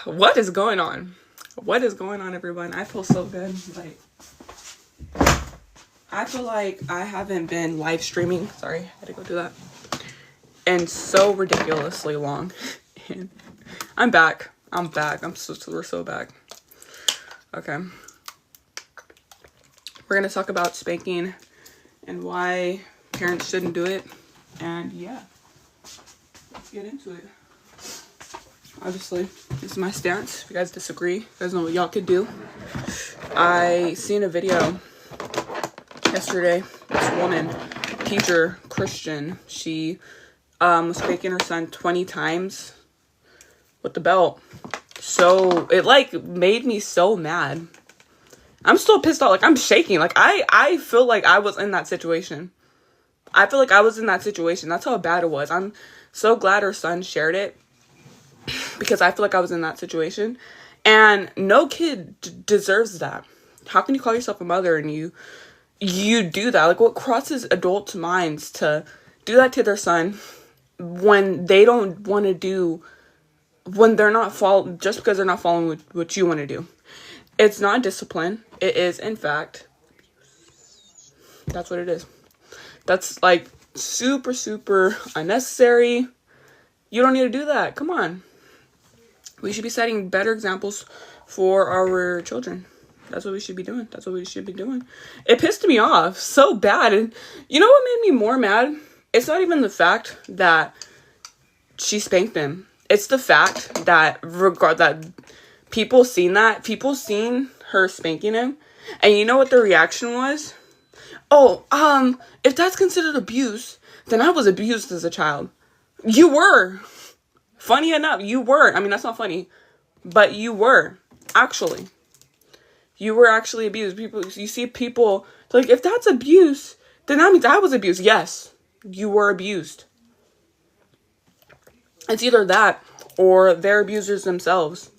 What is going on? What is going on, everyone? I feel so good. Like, I feel like I haven't been live streaming. Sorry, I had to go do that. And so ridiculously long. And I'm back. We're so back. Okay. We're gonna talk about spanking and why parents shouldn't do it. And yeah, let's get into it. Obviously, this is my stance. If you guys disagree, you guys know what y'all could do. I seen a video yesterday. This woman, teacher, Christian, she was spanking her son 20 times with the belt. So it like made me so mad. I'm still pissed off. Like, I'm shaking. Like, I feel like I was in that situation. That's how bad it was. I'm so glad her son shared it, because I feel like I was in that situation. And no kid deserves that. How can you call yourself a mother and you do that? Like, what crosses adults' minds to do that to their son when they don't want to do, when they're not just because they're not following what you want to do? It's not discipline. It is, in fact, that's what it is. That's like super, super unnecessary. You don't need to do that. Come on. We should be setting better examples for our children. That's what we should be doing. It pissed me off so bad. And you know what made me more mad? It's not even the fact that she spanked him. It's the fact that people seen her spanking him. And you know what the reaction was? Oh, if that's considered abuse, then I was abused as a child. You were. Funny enough, you were. I mean, that's not funny, but you were, actually. You were actually abused. You see people, like, if that's abuse, then that means I was abused. Yes, you were abused. It's either that or they're abusers themselves.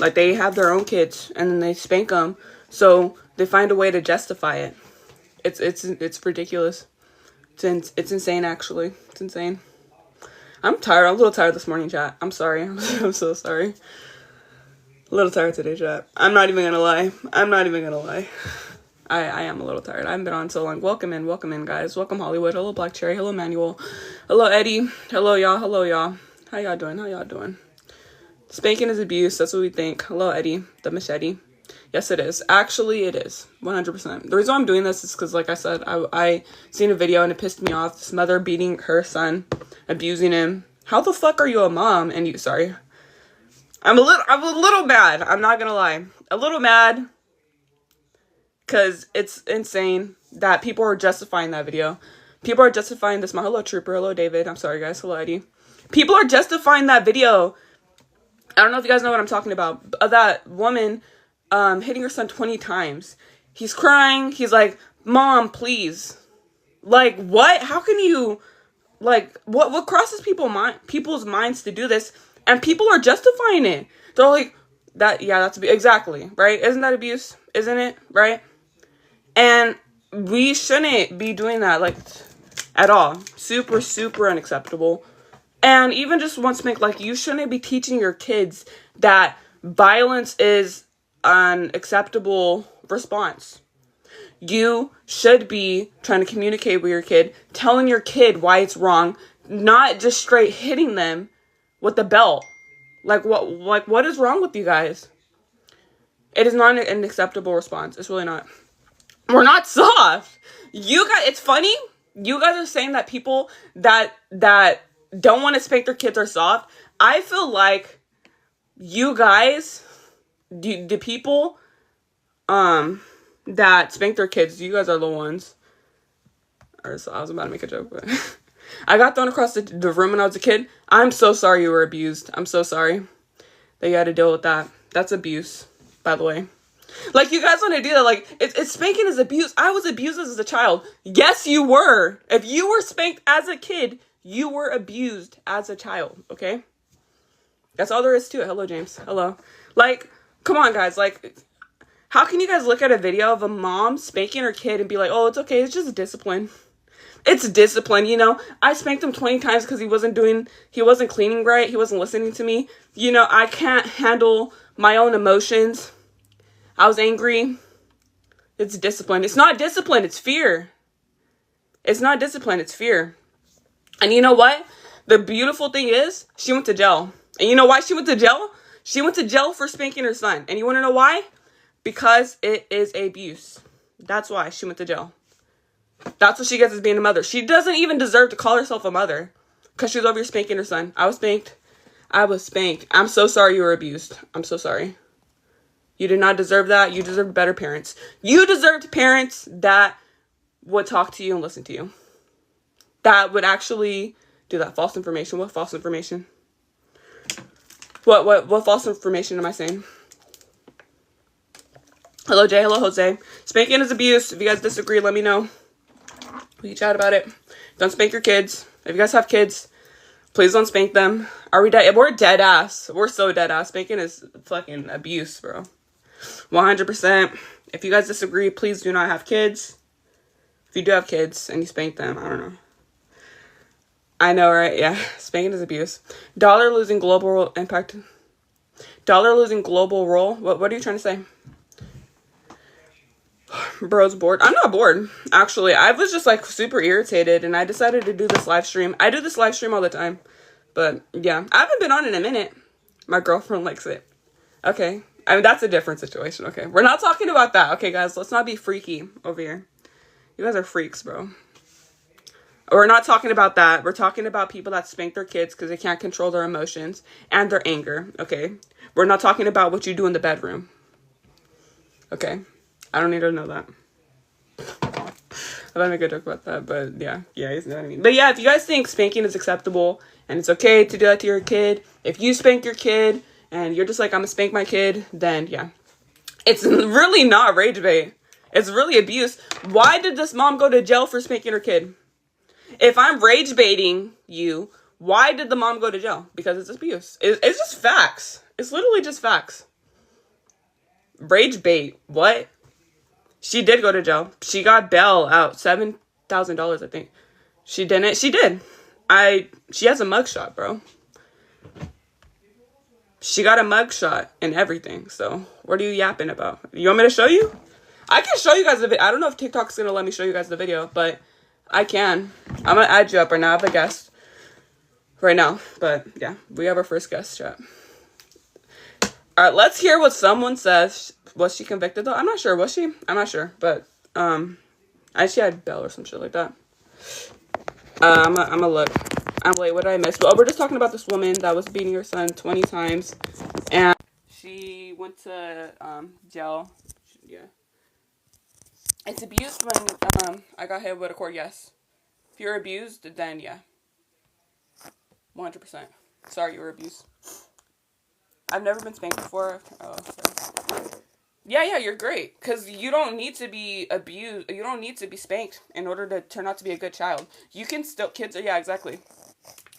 Like, they have their own kids and then they spank them, so they find a way to justify it. It's ridiculous. It's insane, actually. It's insane. I'm tired. I'm a little tired this morning, chat. I'm sorry. I'm so sorry. A little tired today, chat. I'm not even gonna lie. I am a little tired. I haven't been on so long. Welcome in, guys. Welcome, Hollywood. Hello, Black Cherry. Hello, Manuel. Hello, Eddie. Hello, y'all. How y'all doing? Spanking is abuse. That's what we think. Hello, Eddie. The machete. Yes, it is. Actually, it is. 100%. The reason why I'm doing this is because, like I said, I seen a video and it pissed me off. This mother beating her son, abusing him. How the fuck are you a mom? And sorry. I'm a little mad. I'm not gonna lie. A little mad. Because it's insane that people are justifying that video. People are justifying this. Hello, Trooper. Hello, David. I'm sorry, guys. Hello, Eddie. People are justifying that video. I don't know if you guys know what I'm talking about. That woman hitting her son 20 times. He's crying. He's like, Mom, please. Like, what? How can you, like, what crosses people's minds to do this? And people are justifying it. They're like, that's exactly, right? Isn't that abuse? Isn't it? Right? And we shouldn't be doing that, like, at all. Super, super unacceptable. And even just once you shouldn't be teaching your kids that violence is an acceptable response. You should be trying to communicate with your kid, telling your kid why it's wrong, not just straight hitting them with the belt. What is wrong with you guys? It is not an acceptable response. It's really not. We're not soft. You guys, it's funny. You guys are saying that people that don't want to spank their kids are soft. I feel like you guys, the people that spank their kids, you guys are the ones. So I was about to make a joke, but I got thrown across the room when I was a kid. I'm so sorry you were abused. I'm so sorry that you had to deal with that. That's abuse, by the way. Like, you guys want to do that. Like, it's spanking is abuse. I was abused as a child. Yes, you were. If you were spanked as a kid, you were abused as a child, okay? That's all there is to it. Hello, James. Hello. Like, come on, guys. Like, how can you guys look at a video of a mom spanking her kid and be like, oh, it's okay, it's just discipline? It's discipline, you know. I spanked him 20 times because he wasn't cleaning right. He wasn't listening to me. You know, I can't handle my own emotions. I was angry. It's discipline. It's not discipline. It's fear. It's not discipline. It's fear. And you know what? The beautiful thing is she went to jail. And you know why she went to jail? She went to jail for spanking her son. And you want to know why? Because it is abuse. That's why she went to jail. That's what she gets as being a mother. She doesn't even deserve to call herself a mother because she's over here spanking her son. I was spanked. I was spanked. I'm so sorry you were abused. I'm so sorry. You did not deserve that. You deserved better parents. You deserved parents that would talk to you and listen to you. That would actually do that. False information. What false information? What false information am I saying? Hello, Jay. Hello, Jose. Spanking is abuse. If you guys disagree, let me know. We can chat about it. Don't spank your kids. If you guys have kids, please don't spank them. Are we dead? We're dead ass. We're so dead ass. Spanking is fucking abuse, bro. 100%. If you guys disagree, please do not have kids. If you do have kids and you spank them, I don't know. I know, right? Yeah. Spanking is abuse. Dollar losing global impact. Dollar losing global role. What are you trying to say? Bro's bored. I'm not bored, actually. I was just like super irritated and I decided to do this live stream. I do this live stream all the time. But yeah, I haven't been on in a minute. My girlfriend likes it. Okay. I mean, that's a different situation. Okay. We're not talking about that. Okay, guys, let's not be freaky over here. You guys are freaks, bro. We're not talking about that. We're talking about people that spank their kids because they can't control their emotions and their anger. Okay. We're not talking about what you do in the bedroom. Okay. I don't need to know that. I don't make a joke about that, but yeah, you know what I mean. But yeah, if you guys think spanking is acceptable and it's okay to do that to your kid, if you spank your kid and you're just like, I'm gonna spank my kid, then yeah. It's really not rage bait. It's really abuse. Why did this mom go to jail for spanking her kid? If I'm rage baiting you, why did the mom go to jail? Because it's abuse. It's just facts. It's literally just facts. Rage bait. What? She did go to jail. She got bail out. $7,000, I think. She didn't. She did. She has a mugshot, bro. She got a mugshot and everything. So, what are you yapping about? You want me to show you? I can show you guys the video. I don't know if TikTok's going to let me show you guys the video, but I can. I'm going to add you up right now. I have a guest right now. But, yeah, we have our first guest chat. All right, let's hear what someone says. Was she convicted though? I'm not sure. Was she? I'm not sure. But she had bail or some shit like that. I'm gonna look. Wait, what did I miss? Well, we're just talking about this woman that was beating her son 20 times, and she went to jail. Yeah, it's abuse when I got hit with a cord. Yes, if you're abused, then yeah, 100%. Sorry, you were abused. I've never been spanked before. Oh, sorry. Yeah, you're great. Because you don't need to be abused. You don't need to be spanked in order to turn out to be a good child. You can still, yeah, exactly.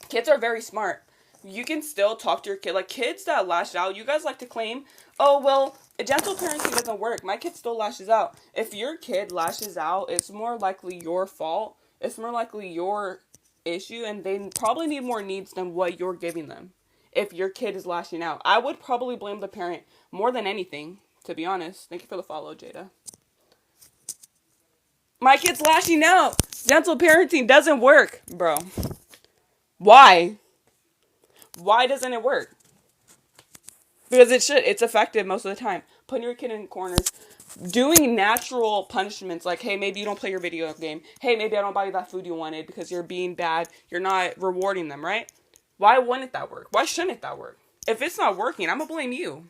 Kids are very smart. You can still talk to your kid. Like, kids that lash out, you guys like to claim, oh, well, gentle parenting doesn't work. My kid still lashes out. If your kid lashes out, it's more likely your fault. It's more likely your issue. And they probably need more needs than what you're giving them. If your kid is lashing out, I would probably blame the parent more than anything, to be honest. Thank you for the follow, Jada. My kid's lashing out. Gentle parenting doesn't work, bro. Why? Why doesn't it work? Because it should. It's effective most of the time. Putting your kid in corners. Doing natural punishments like, hey, maybe you don't play your video game. Hey, maybe I don't buy you that food you wanted because you're being bad. You're not rewarding them, right? Why wouldn't that work? Why shouldn't that work? If it's not working, I'm going to blame you.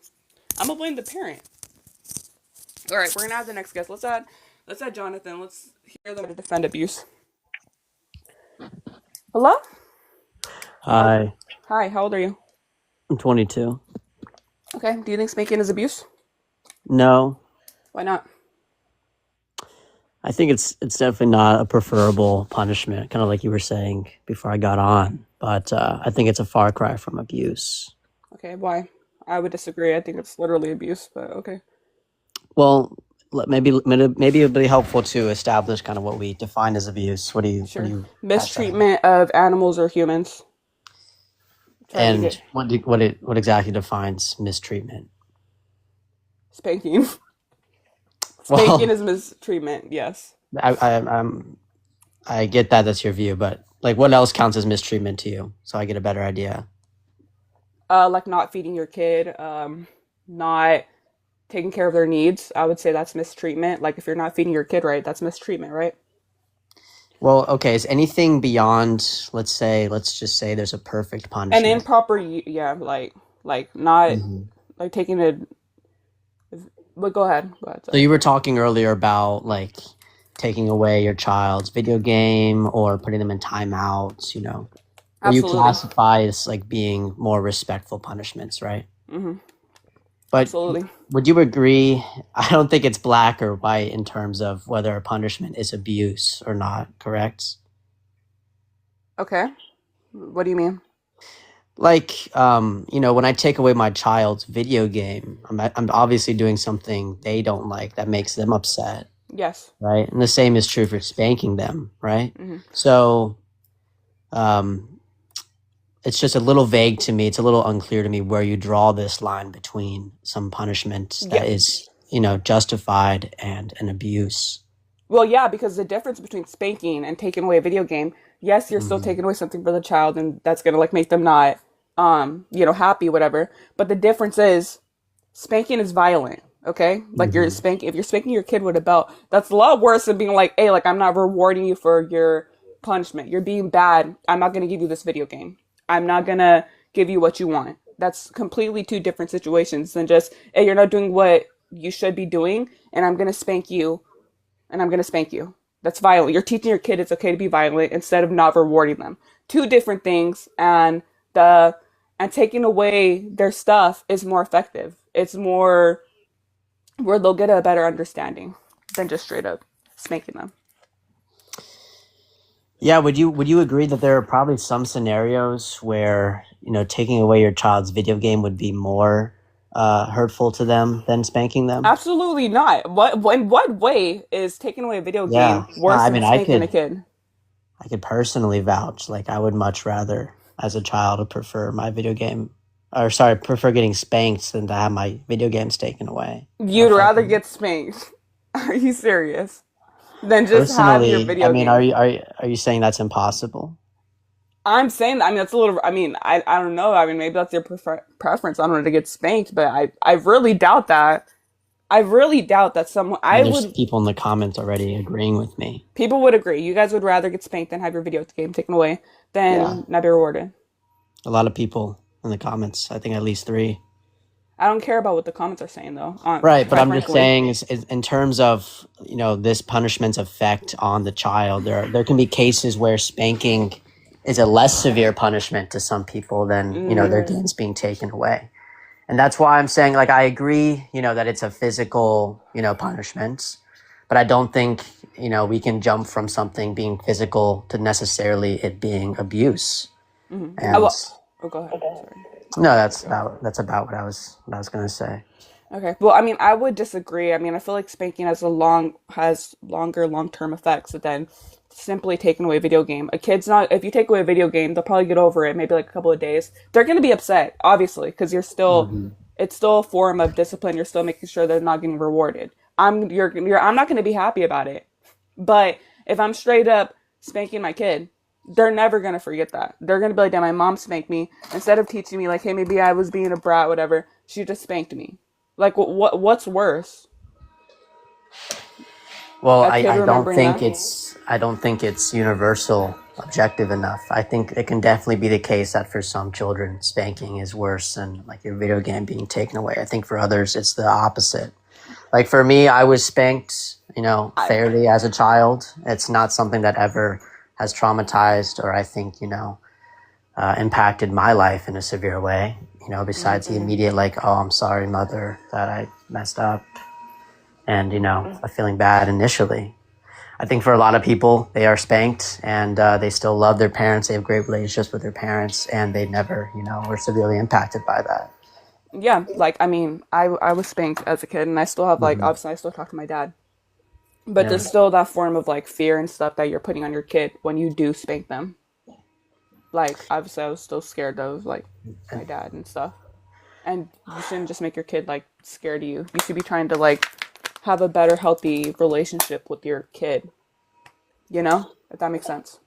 I'm going to blame the parent. All right, we're going to add the next guest. Let's add Jonathan. Let's hear them to defend abuse. Hello? Hi. Hi, how old are you? I'm 22. Okay, do you think spanking is abuse? No. Why not? I think it's definitely not a preferable punishment, kind of like you were saying before I got on. But I think it's a far cry from abuse. Okay, why? I would disagree. I think it's literally abuse, but okay. Well, maybe it'd be helpful to establish kind of what we define as abuse. What do Sure. you have to? Mistreatment of animals or humans. Trying to And get what exactly defines mistreatment? spanking. Spanking Well, is mistreatment, yes. I get that that's your view, but like, what else counts as mistreatment to you? So I get a better idea. Like not feeding your kid, not taking care of their needs. I would say that's mistreatment. Like if you're not feeding your kid right, that's mistreatment, right? Well, okay, is anything beyond, let's just say there's a perfect And punishment. improper, yeah, like not Mhm. like taking it. But go ahead, go ahead. So Sorry. you were talking earlier about like taking away your child's video game or putting them in timeouts, what you Absolutely. classify as like being more respectful punishments, right? Hmm. But Absolutely. would you agree? I don't think it's black or white in terms of whether a punishment is abuse or not, correct? Okay. What do you mean? Like, when I take away my child's video game, I'm obviously doing something they don't like that makes them upset, Yes. right? And the same is true for spanking them, right? Hmm. So, um, it's just a little vague to me. It's a little unclear to me where you draw this line between some punishment Yeah. that is, justified and an abuse. Well, yeah, because the difference between spanking and taking away a video game, yes, you're still Hmm. taking away something for the child, and that's gonna like make them not, happy, whatever. But the difference is spanking is violent. Okay, like you're Hmm. spanking. If you're spanking your kid with a belt, that's a lot worse than being like, "Hey, like I'm not rewarding you for your punishment. You're being bad. I'm not gonna give you this video game. I'm not gonna give you what you want." That's completely two different situations than just, "Hey, you're not doing what you should be doing, and I'm gonna spank you, and I'm gonna spank you." That's violent. You're teaching your kid it's okay to be violent instead of not rewarding them. Two different things, and the and taking away their stuff is more effective. It's more where they'll get a better understanding than just straight up spanking them. Yeah, would you agree that there are probably some scenarios where, taking away your child's video game would be more hurtful to them than spanking them? Absolutely not. In what way is taking away a video Yeah. game No, worse I than mean, I spanking a could kid? I could personally vouch. Like, I would much rather, as a child, prefer my video game, or sorry, prefer getting spanked than to have my video games taken away. You'd If I rather can get spanked. Are you serious? Than just have your personally, I video mean, are game. you saying that's impossible? I'm saying that, I mean, that's a little, I mean, I don't know. I mean, maybe that's your preference. I don't know to get spanked, but I really doubt that. I really doubt that someone, I mean, I there's would, people in the comments already agreeing with me. people would agree. You guys would rather get spanked than have your video game taken away Yeah, than not be rewarded. a lot of people in the comments. I think at least three. I don't care about what the comments are saying though, Right, but quite I'm just frankly. saying is in terms of, this punishment's effect on the child, there can be cases where spanking is a less severe punishment to some people than, their Mm, games being taken away. And that's why I'm saying, like, I agree, that it's a physical, punishment, but I don't think, we can jump from something being physical to necessarily it being abuse. mm-hmm. And Oh, go ahead. Sorry. no, Go. that's about what I was going to say. Okay. Well, I mean, I would disagree. I mean, I feel like spanking has longer long term effects than simply taking away a video game. A kid's not if you take away a video game, they'll probably get over it maybe like a couple of days. They're gonna be upset, obviously, because Hmm. it's still a form of discipline. You're still making sure they're not getting rewarded. I'm not gonna be happy about it. But if I'm straight up spanking my kid, they're never gonna forget that. They're gonna be like, "Damn, my mom spanked me." Instead of teaching me like, "Hey, maybe I was being a brat, whatever," she just spanked me. Like, what's worse? Well, A kid remembering that? I don't think it's universal objective enough. I think it can definitely be the case that for some children, spanking is worse than like your video game being taken away. I think for others, it's the opposite. Like for me, I was spanked, I fairly as a child. It's not something that ever has traumatized or I think, impacted my life in a severe way. Besides the immediate like, oh, I'm sorry, mother, that I messed up, and feeling bad initially. I think for a lot of people, they are spanked and they still love their parents. They have great relationships with their parents, and they never, were severely impacted by that. Yeah, like I mean, I was spanked as a kid, and I still have like Hmm. obviously I still talk to my dad, but Yeah. there's still that form of like fear and stuff that you're putting on your kid when you do spank them. Like obviously I was still scared of like my dad and stuff, and you shouldn't just make your kid like scared of you. You should be trying to like have a better, healthy relationship with your kid. You know, if that makes sense.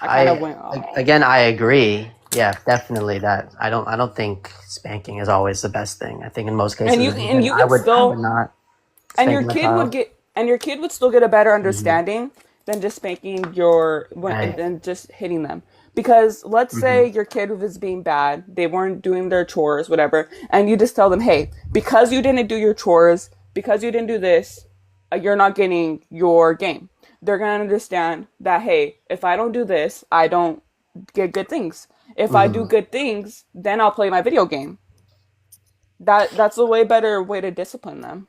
I kind of I went off. again, I agree. Yeah, definitely that. I don't think spanking is always the best thing. I think in most And cases, you and even you I could would I would still not and spank my child. your kid would still get a better Hmm. understanding than just spanking your Right. than just hitting them. Because let's say Hmm. your kid was being bad, they weren't doing their chores, whatever, and you just tell them, "Hey, because you didn't do your chores, because you didn't do this, you're not getting your game." They're gonna understand that, hey, if I don't do this, I don't get good things. If I do Hmm. good things, then I'll play my video game. That's a way better way to discipline them,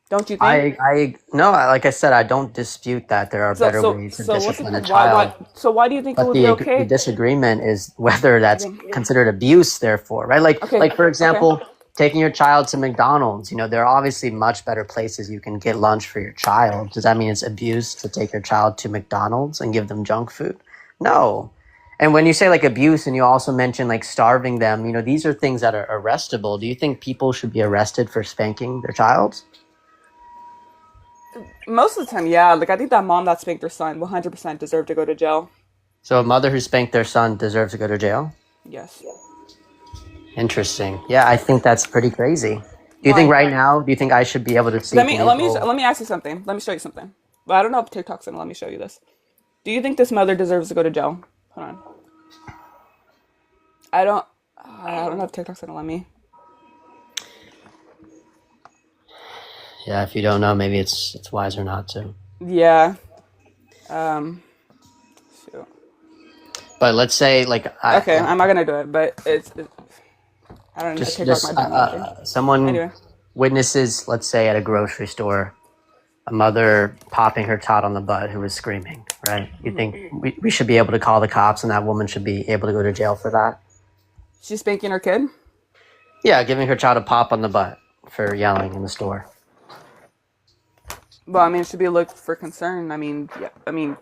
don't you think? I no, like I said, I don't dispute that there are So better so ways to so what's the discipline a point? Why child. so why do you think it But would be the okay? disagreement is whether that's considered abuse, therefore, right? Okay, Like for okay. example, taking your child to McDonald's. You know, there are obviously much better places you can get lunch for your child. Does that mean it's abuse to take your child to McDonald's and give them junk food? No. And when you say like abuse and you also mention like starving them, you know, these are things that are arrestable. Do you think people should be arrested for spanking their child? Most of the time, yeah. Like I think that mom that spanked her son 100% deserved to go to jail. So a mother who spanked their son deserves to go to jail? Yes. Interesting. Yeah, I think that's pretty crazy. Do you think Why? right now, do you think I should be able to Let seek me let me legal? let me ask you something. Let me show you something. Well, I don't know if TikTok's gonna let me show you this. Do you think this mother deserves to go to jail? Hold on. I don't. I don't know if TikTok's gonna let me. Yeah, if you don't know, maybe it's wiser not to. Yeah. Um. Shoot. But let's say like I Okay, I'm not gonna do it, but I don't know. TikTok just might ban me after. someone Anyway. witnesses, let's say at a grocery store, a mother popping her child on the butt who was screaming, right? You think we should be able to call the cops and that woman should be able to go to jail for that? She's spanking her kid. Yeah, giving her child a pop on the butt for yelling in the store. Well, I mean, it should be looked for concern. I mean, yeah. I mean,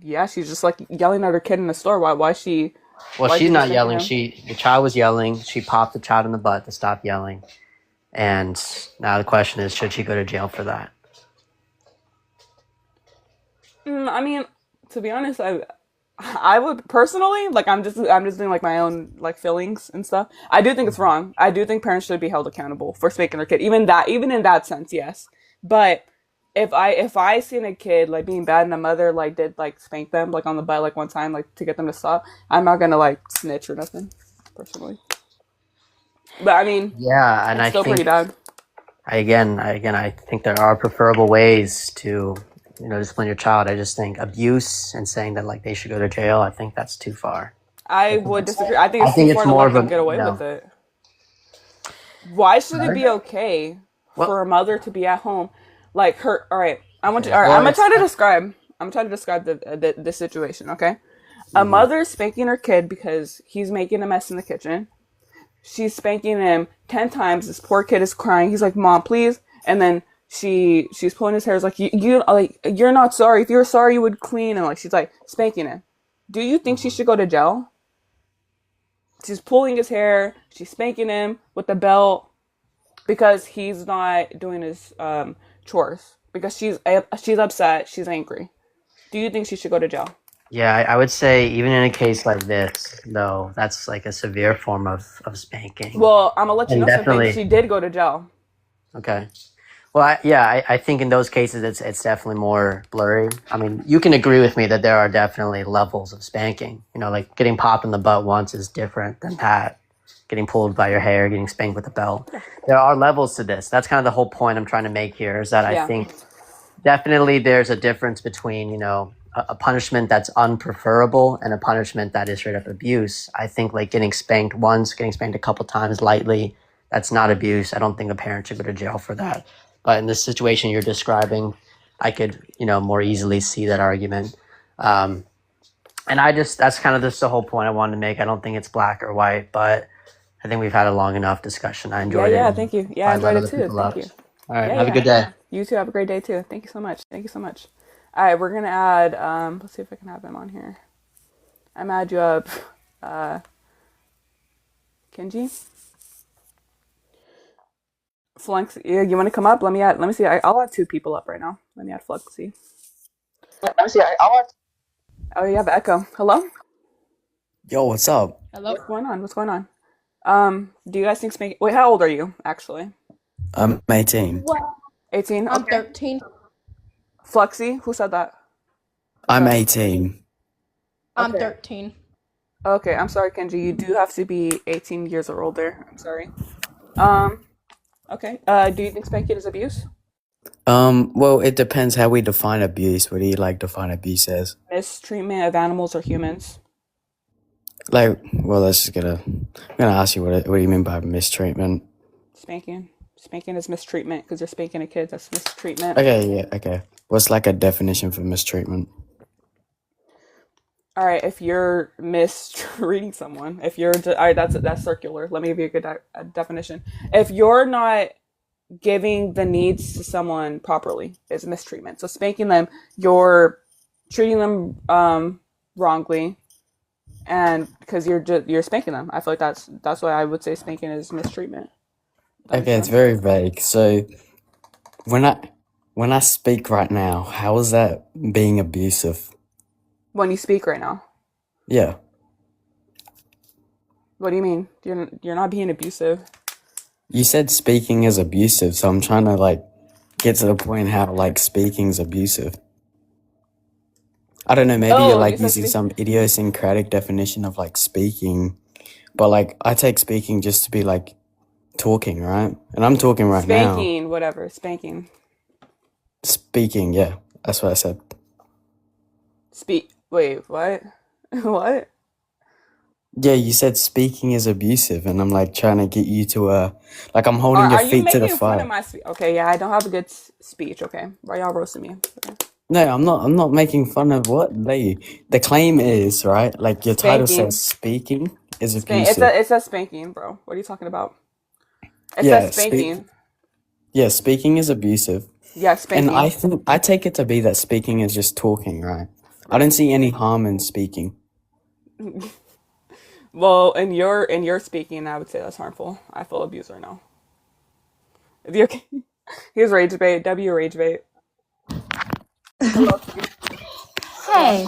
yeah. She's just like yelling at her kid in the store. Why she? Well, Why she's she be not spanking yelling. him? The child was yelling. She popped the child in the butt to stop yelling. And now the question is, should she go to jail for that? I mean, to be honest, I would personally like. I'm just doing like my own like feelings and stuff. I do think it's wrong. I do think parents should be held accountable for spanking their kid. Even in that sense, yes. But if I seen a kid like being bad and the mother like did like spank them like on the butt like one time like to get them to stop, I'm not gonna like snitch or nothing personally. But I mean, Yeah, and it's I still pretty think bad. I think there are preferable ways to discipline your child. I just think abuse and saying that like they should go to jail. I think that's too far. I I think would it's disagree. I think I it's too think it's far to more let of a them get away with it. Why should it be okay well, for a mother to be at home, like her? All right, I want to. okay. All right, I'm Well, gonna it's try to describe. I'm gonna try to describe the situation. Okay, a mhm. mother spanking her kid because he's making a mess in the kitchen. She's spanking him 10 times. This poor kid is crying. He's like, "Mom, please!" And then she's pulling his hair. It's like you like you're not sorry. If you were sorry, you would clean. And like she's like spanking him. Do you think she should go to jail? She's pulling his hair. She's spanking him with the belt because he's not doing his chores because she's upset, she's angry. Do you think she should go to jail? Yeah, I would say even in a case like this, though, that's like a severe form of spanking, Well, I'm gonna let you and know something. definitely She did go to jail. okay. Well, I think in those cases it's definitely more blurry. I mean, you can agree with me that there are definitely levels of spanking. You know, like getting popped in the butt once is different than that. Getting pulled by your hair, getting spanked with a belt. There are levels to this. That's kind of the whole point I'm trying to make here is that I Yeah. think definitely there's a difference between, a punishment that's unpreferable and a punishment that is straight up abuse. I think like getting spanked once, getting spanked a couple times lightly, that's not abuse. I don't think a parent should go to jail for that. But in this situation you're describing, I could, more easily see that argument. And that's kind of just the whole point I wanted to make. I don't think it's black or white, but I think we've had a long enough discussion. I Yeah, enjoyed it. yeah, And thank you. Yeah, I I let enjoyed it other too. people Thank out. you. All right. Yeah, Have a good yeah, day. yeah. You too. Have a great day too. Thank you so much. Thank you so much. All right, we're gonna add. Let's see if I can have him on here. I'm add you up, uh, Kenji. Flux, yeah, you want to come up? Let me add. Let me see. I'll add 2 people up right now. Let me add Fluxy. Let me see. I'll add. Oh, you have echo. Hello. Yo, what's up? Hello. What's going on? What's going on? Do you guys think Spank? Wait, how old are you actually? I'm 18. What? 18. I'm Okay. 13. Fluxy, who said that? I'm 18. I'm Okay. 13. Okay. I'm sorry, Kenji. You do have to be 18 years or older. I'm sorry. Um. Okay. Do you think spanking is abuse? Well, it depends how we define abuse. What do you like define abuse as? Mistreatment of animals or humans? Like, well, I'm gonna ask you what do you mean by mistreatment? Spanking. Spanking is mistreatment because you're spanking a kid. That's mistreatment. Okay, yeah, okay. What's like a definition for mistreatment? All right, if you're mistreating someone, if you're all right, that's circular. Let me give you a good definition. If you're not giving the needs to someone properly, is mistreatment. So spanking them, you're treating them wrongly, and because you're spanking them. I feel like that's why I would say spanking is mistreatment. That makes Okay, it's sense. very vague. So when I speak right now, how is that being abusive? When you speak right now, Yeah. what do you mean? You're not being abusive. You said speaking is abusive, so I'm trying to like get to the point how like speaking's abusive. I don't know, maybe you're Oh, like you said using some idiosyncratic definition of like speaking, but like I take speaking just to be like talking, right? And I'm talking right now. spanking, whatever, spanking. Speaking, yeah, that's what I said. Wait, what? What? Yeah, you said speaking is abusive, and I'm like trying to get you to like I'm Are holding your are you feet to the making fun of fire. my speech? Okay, yeah, I don't have a good speech. Okay, why y'all roasting me? Okay. No, I'm not. I'm not making fun of what they. The claim is right. Like your title Spanking, says, speaking is spank. abusive. It says spanking, bro. What are you talking about? It says Yeah, spanking. speaking is abusive. Yeah, And I spanking. think I take it to be that speaking is just talking, right? I don't see any harm in speaking. Well, in your speaking, I would say that's harmful. I feel abused right now. Is he okay? He's rage bait. W rage bait. Hello. Hello. Hey,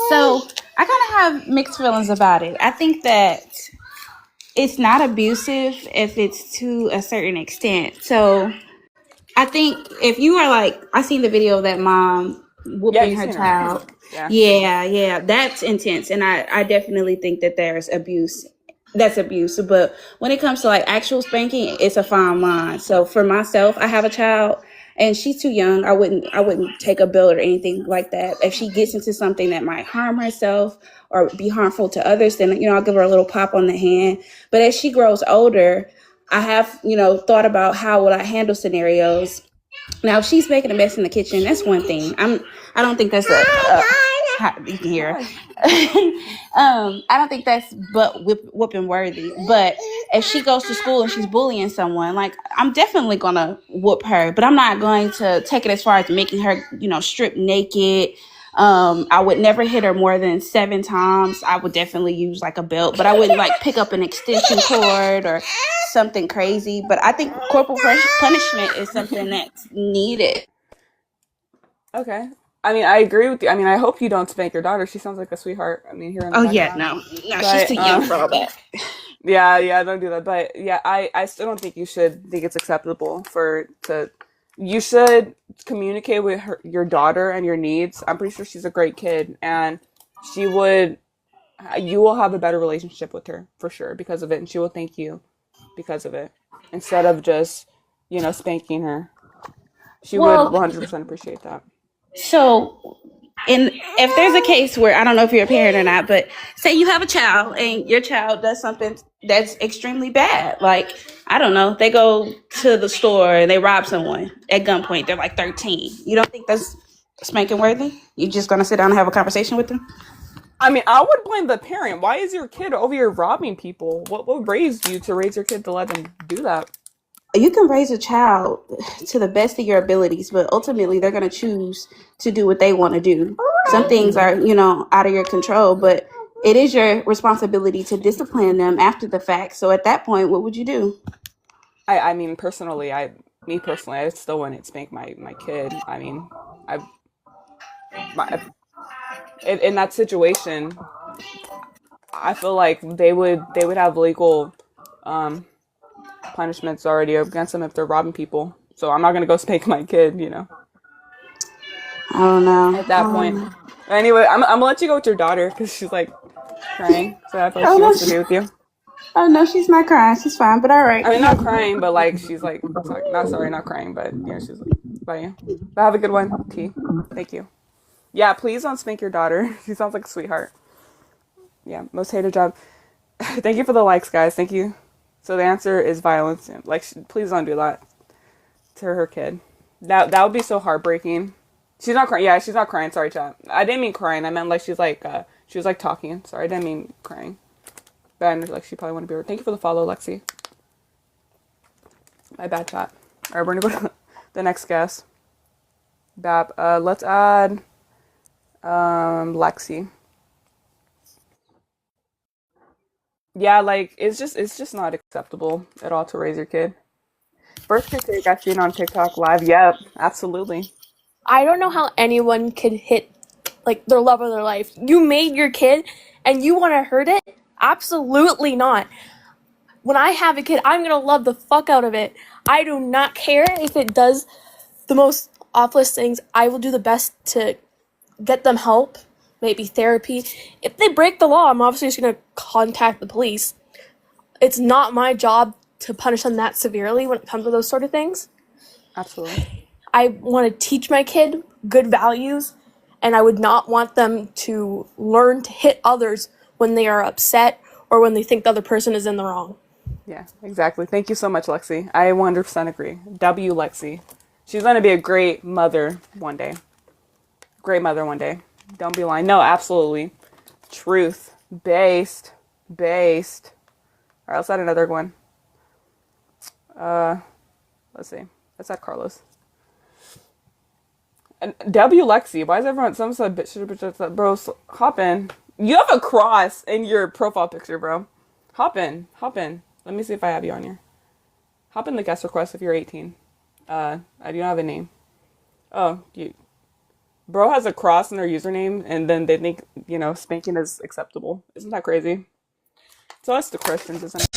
so I kind of have mixed feelings about it. I think that it's not abusive if it's to a certain extent. So I think if you are like, I seen the video of that mom Yeah, whooping you her seen her. child. Yeah. Yeah, that's intense. And I definitely think that there's abuse. That's abuse. But when it comes to like actual spanking, it's a fine line. So for myself, I have a child and she's too young. I wouldn't take a belt or anything like that. If she gets into something that might harm herself or be harmful to others, then I'll give her a little pop on the hand. But as she grows older, I have, thought about how would I handle scenarios. Now, if she's making a mess in the kitchen, that's one thing. I don't think that's you can hear. Hi. I don't think that's whooping worthy. But if she goes to school and she's bullying someone, like I'm definitely gonna whoop her. But I'm not going to take it as far as making her, strip naked. I would never hit her more than 7 times. I would definitely use like a belt, but I wouldn't like pick up an extension cord or something crazy. But I think corporal punishment is something that's needed. Okay. I mean, I agree with you. I mean, I hope you don't spank your daughter. She sounds like a sweetheart. I mean, here in the Oh yeah, background. no, she's But too young for all that. yeah, don't do that. But yeah, I still don't think you should think it's acceptable you should communicate with your daughter and your needs. I'm pretty sure she's a great kid and you will have a better relationship with her for sure because of it and she will thank you because of it instead of just, spanking her. She would Well, 100% appreciate that. so if there's a case where I don't know if you're a parent or not, but say you have a child and your child does something that's extremely bad, like I don't know, they go to the store and they rob someone at gunpoint. They're like 13. You don't think that's spanking worthy? You're just gonna sit down and have a conversation with them? I mean, I would blame the parent. Why is your kid over here robbing people? What raised you to raise your kid to let them do that? You can raise a child to the best of your abilities, but ultimately they're going to choose to do what they want to do. Some things are, out of your control, but it is your responsibility to discipline them after the fact. So at that point, what would you do? I mean, me personally, I still wouldn't spank my kid. I mean, I my, in that situation, I feel like they would have legal um punishments already against them if they're robbing people. So I'm not gonna go spank my kid. I don't know. At that point. Anyway, I'm gonna let you go with your daughter because she's like crying. So I feel like Oh she no, wants to be with you. oh no, she's not crying. She's fine. But all right, I mean, you not have a good crying, but like she's like not sorry, not crying, but she's like about you. But have a good one, T. Thank you. Yeah, please don't spank your daughter. She sounds like a sweetheart. Yeah, most hated job. Thank you for the likes, guys. Thank you. So the answer is violence. Like, please don't do that to her kid. That would be so heartbreaking. She's not crying. Yeah, she's not crying. Sorry, chat. I didn't mean crying. I meant like she was like talking. Sorry, I didn't mean crying. But I know, like she probably want to be. Thank you for the follow, Lexi. My bad, chat. All right, we're gonna go to the next guest. Bab. Let's add Lexi. Yeah, like it's just not acceptable at all to raise your kid. First kid I got seen on TikTok live. Yep, absolutely. I don't know how anyone could hit like their love of their life. You made your kid and you want to hurt it? Absolutely not. When I have a kid, I'm going to love the fuck out of it. I do not care if it does the most awfulest things. I will do the best to get them help, maybe therapy. If they break the law, I'm obviously just going to contact the police. It's not my job to punish them that severely when it comes to those sort of things. Absolutely. I want to teach my kid good values, and I would not want them to learn to hit others when they are upset or when they think the other person is in the wrong. Yeah, exactly. Thank you so much, Lexi. I 100% agree. W Lexi. She's going to be a great mother one day. Great mother one day. Don't be lying. No, absolutely. Truth. Based. Based. All right, let's add another one. Let's see. Let's add Carlos. And W Lexi. Why is everyone some said bitch, bro? Hop in. You have a cross in your profile picture, bro. Hop in. Hop in. Let me see if I have you on here. Hop in the guest request if you're 18. I do not have a name. Oh, bro has a cross in their username, and then they think spanking is acceptable. Isn't that crazy? So that's the Christians, isn't it?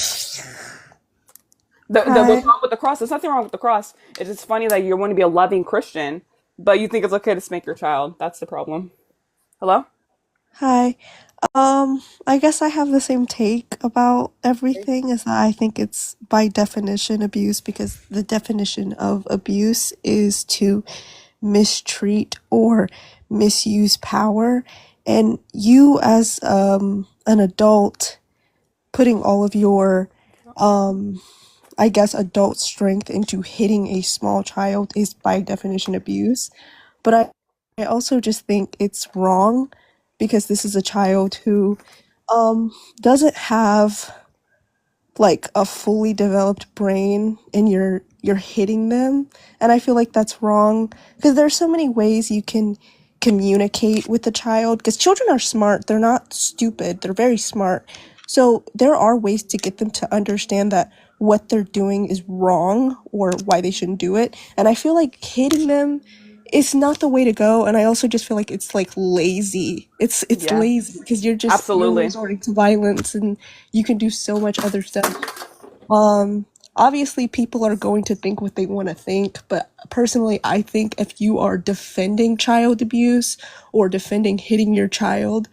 What's Hi. wrong with the cross? There's nothing wrong with the cross. It's just funny that you want to be a loving Christian, but you think it's okay to spank your child. That's the problem. Hello? Hi. I guess I have the same take about everything as that I think it's by definition abuse because the definition of abuse is to mistreat or misuse power. And you as an adult putting all of your I guess adult strength into hitting a small child is by definition abuse. But I also just think it's wrong because this is a child who doesn't have like a fully developed brain and you're hitting them, and I feel like that's wrong because there's so many ways you can communicate with the child because children are smart, they're not stupid, they're very smart. So there are ways to get them to understand that what they're doing is wrong or why they shouldn't do it, and I feel like hitting them is not the way to go. And I also just feel like it's like lazy, it's Yeah, lazy because you're absolutely. resorting to violence and you can do so much other stuff. um Obviously people are going to think what they want to think, but personally I think if you are defending child abuse or defending hitting your child,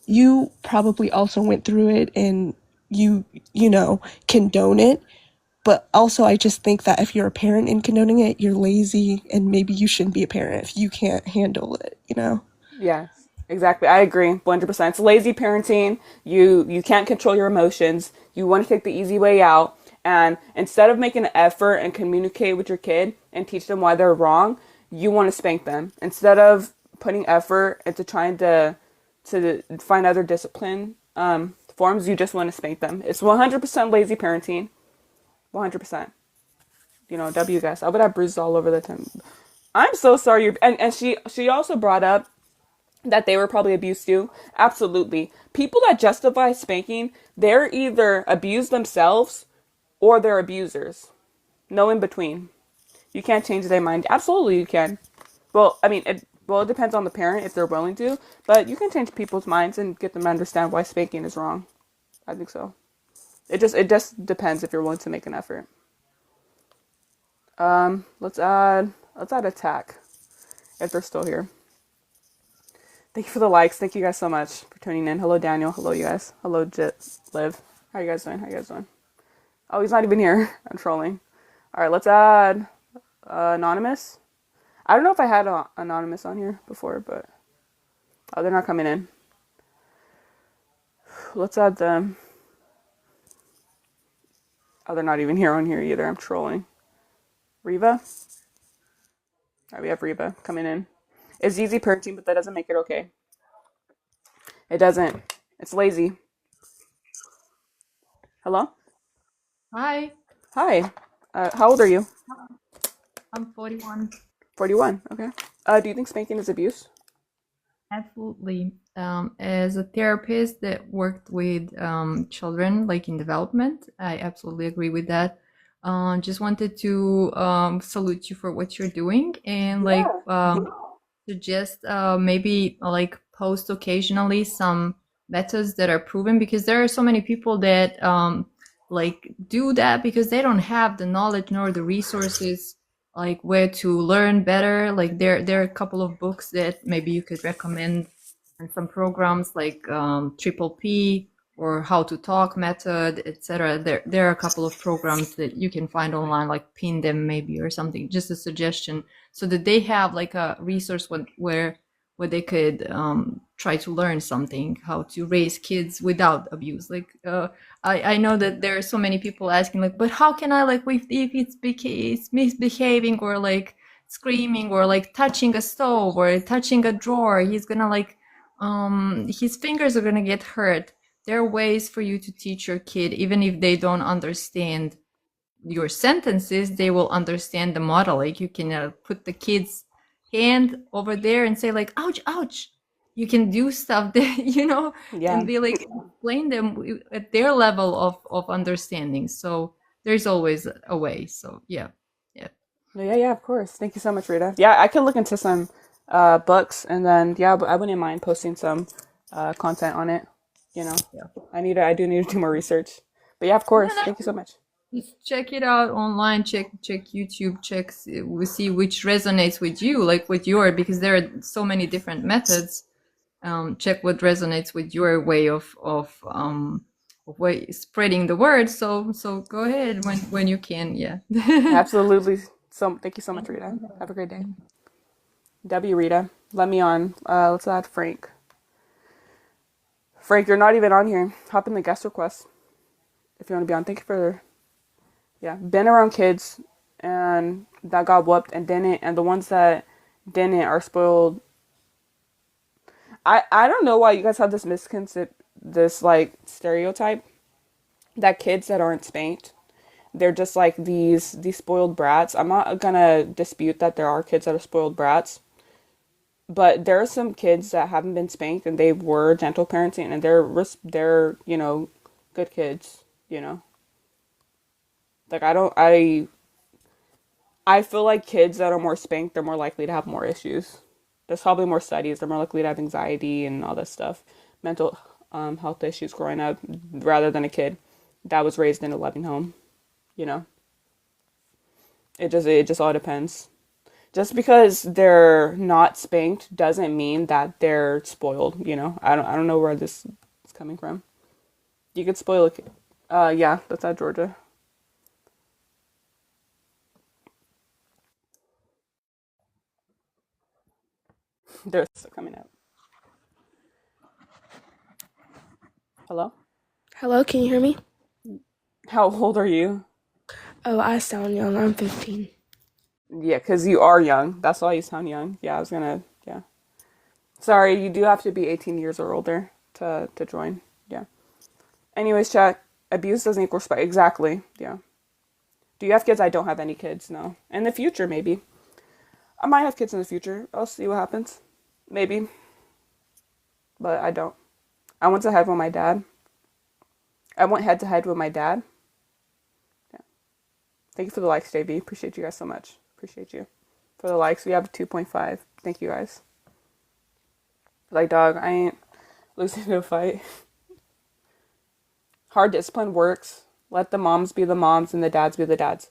you probably also went through it and you condone it. But also I just think that if you're a parent and condoning it, you're lazy and maybe you shouldn't be a parent if you can't handle it. Yes, exactly. I agree 100%. It's lazy parenting. You can't control your emotions. You want to take the easy way out. And instead of making an effort and communicate with your kid and teach them why they're wrong, you want to spank them. Instead of putting effort into trying to to find other discipline forms, you just want to spank them. It's 100% lazy parenting. 100%. You know, W guys. I would have bruises all over the time. I'm so sorry. And she also brought up that they were probably abused too. Absolutely. People that justify spanking, they're either abused themselves or they're abusers. No in between. You can't change their mind. Absolutely, you can. Well, I mean, it depends on the parent if they're willing to, but you can change people's minds and get them to understand why spanking is wrong. I think so. It just depends if you're willing to make an effort. Let's add attack if they're still here. Thank you for the likes. Thank you guys so much for tuning in. Hello, Daniel. Hello, you guys. Hello, Liv. How you guys doing? How you guys doing? Oh, he's not even here. I'm trolling. All right, let's add anonymous. I don't know if I had anonymous on here before, but they're not coming in. Let's add them. Oh, they're not even here on here either. I'm trolling. Reva. All right, we have Reba coming in. It's easy parenting, but that doesn't make it okay. It doesn't. It's lazy. Hello? Hi, Hi. How old are you? I'm 41. 41. Okay. Do you think spanking is abuse? Absolutely. As a therapist that worked with children like in development, I absolutely agree with that. Just wanted to salute you for what you're doing and like suggest maybe like post occasionally some methods that are proven because there are so many people that like do that because they don't have the knowledge nor the resources like where to learn better. Like there are a couple of books that maybe you could recommend and some programs like Triple P or How to Talk Method, etc. There are a couple of programs that you can find online, like Pin Them maybe or something. Just a suggestion, so that they have like a resource where they could try to learn something, how to raise kids without abuse. Like I know that there are so many people asking like, but how can I like if it's misbehaving or like screaming or like touching a stove or touching a drawer, he's gonna like his fingers are gonna get hurt. There are ways for you to teach your kid, even if they don't understand your sentences, they will understand the model. Like you can put the kid's hand over there and say like, ouch, ouch. You can do stuff that, Yeah. and be like, explain them at their level of understanding. So there's always a way. So yeah. Yeah, of course. Thank you so much, Rita. Yeah, I could look into some books and then but I wouldn't mind posting some content on it. You know, I do need to do more research. But yeah, of course. Thank you so much. Just check it out online, check YouTube, we see which resonates with you, like with your, because there are so many different methods. Check what resonates with your way of way spreading the word. So go ahead when you can. Yeah. Absolutely. So thank you so much, Rita. Have a great day. W Rita, let me on. Let's add Frank. Frank, you're not even on here. Hop in the guest request if you want to be on. Thank you for been around kids and that got whooped and didn't, and the ones that didn't are spoiled. I don't know why you guys have this this like stereotype that kids that aren't spanked, they're just like these spoiled brats. I'm not gonna dispute that there are kids that are spoiled brats, but there are some kids that haven't been spanked and they were gentle parenting and they're good kids. Like I feel like kids that are more spanked, they're more likely to have more issues. There's probably more studies. They're more likely to have anxiety and all this stuff, mental health issues growing up, rather than a kid that was raised in a loving home. You know, it just all depends. Just because they're not spanked doesn't mean that they're spoiled. I don't know where this is coming from. You could spoil a kid. Yeah, that's at Georgia. They're still coming out. Hello? Hello, can you hear me? How old are you? Oh, I sound young. I'm 15. Yeah, because you are young. That's why you sound young. Yeah, I was gonna, yeah. Sorry, you do have to be 18 years or older to join. Yeah. Anyways, chat, abuse doesn't equal respect. Exactly. Yeah. Do you have kids? I don't have any kids, no. In the future, maybe. I might have kids in the future. I'll see what happens. Maybe. But I don't. I went head to head with my dad. Yeah. Thank you for the likes, JB. Appreciate you guys so much. Appreciate you. For the likes, we have 2.5. Thank you guys. Like, dog, I ain't losing to a fight. Hard discipline works. Let the moms be the moms and the dads be the dads.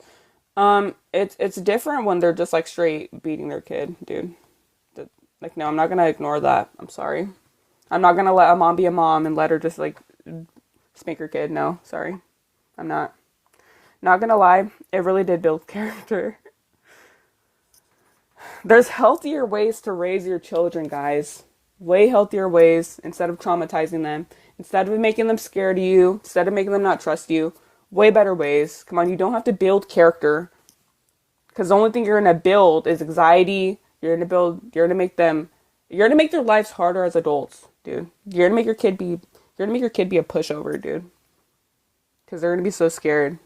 It's different when they're just like straight beating their kid, dude. Like, no, I'm not gonna ignore that. I'm sorry. I'm not gonna let a mom be a mom and let her just like spank her kid. No, sorry. I'm not. Not gonna lie, it really did build character. There's healthier ways to raise your children, guys. Way healthier ways instead of traumatizing them. Instead of making them scared of you. Instead of making them not trust you. Way better ways. Come on, you don't have to build character. Because the only thing you're going to build is anxiety. You're going to make their lives harder as adults, dude. You're going to make your kid be a pushover, dude. Because they're going to be so scared.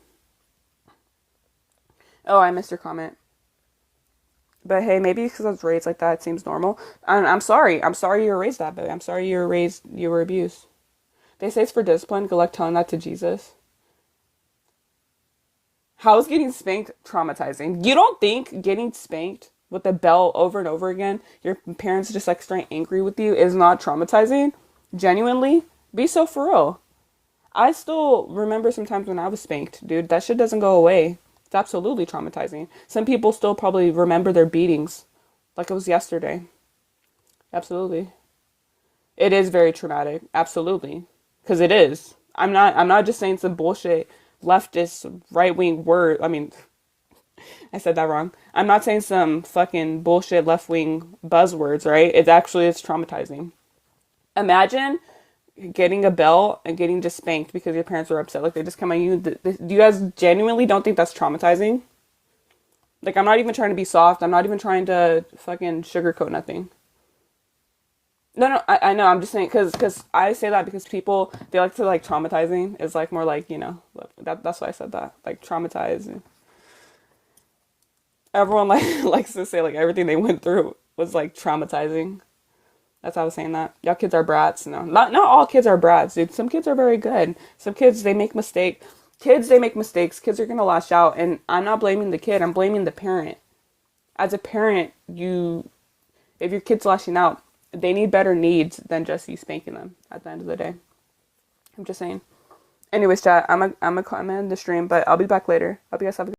Oh, I missed your comment. But hey, maybe because I was raised like that, it seems normal. I'm sorry. I'm sorry you were raised that way. I'm sorry you were abused. They say it's for discipline. Good luck telling that to Jesus. How is getting spanked traumatizing? You don't think getting spanked with a belt over and over again, your parents just like straight angry with you, is not traumatizing? Genuinely? Be so for real. I still remember sometimes when I was spanked, dude. That shit doesn't go away. It's absolutely traumatizing. Some people still probably remember their beatings like it was yesterday. Absolutely. It is very traumatic. Absolutely. Because it is. I'm not just saying some bullshit leftist right-wing word. I mean, I said that wrong. I'm not saying some fucking bullshit left-wing buzzwords, right? It's traumatizing. Imagine getting a belt and getting just spanked because your parents were upset. Like, they just come at you. Do you guys genuinely don't think that's traumatizing? Like, I'm not even trying to be soft. I'm not even trying to fucking sugarcoat nothing. No, I know. I'm just saying because I say that because people, they like to like traumatizing is like more like, that's why I said that, like traumatized. Everyone like likes to say like everything they went through was like traumatizing. That's how I was saying that. Y'all kids are brats. No, not all kids are brats, dude. Some kids are very good. Some kids, they make mistakes. Kids, they make mistakes. Kids are gonna lash out, and I'm not blaming the kid. I'm blaming the parent. As a parent, if your kid's lashing out, they need better needs than just you spanking them at the end of the day. I'm just saying. Anyways, chat, I'm gonna end the stream, but I'll be back later. Hope you guys have a good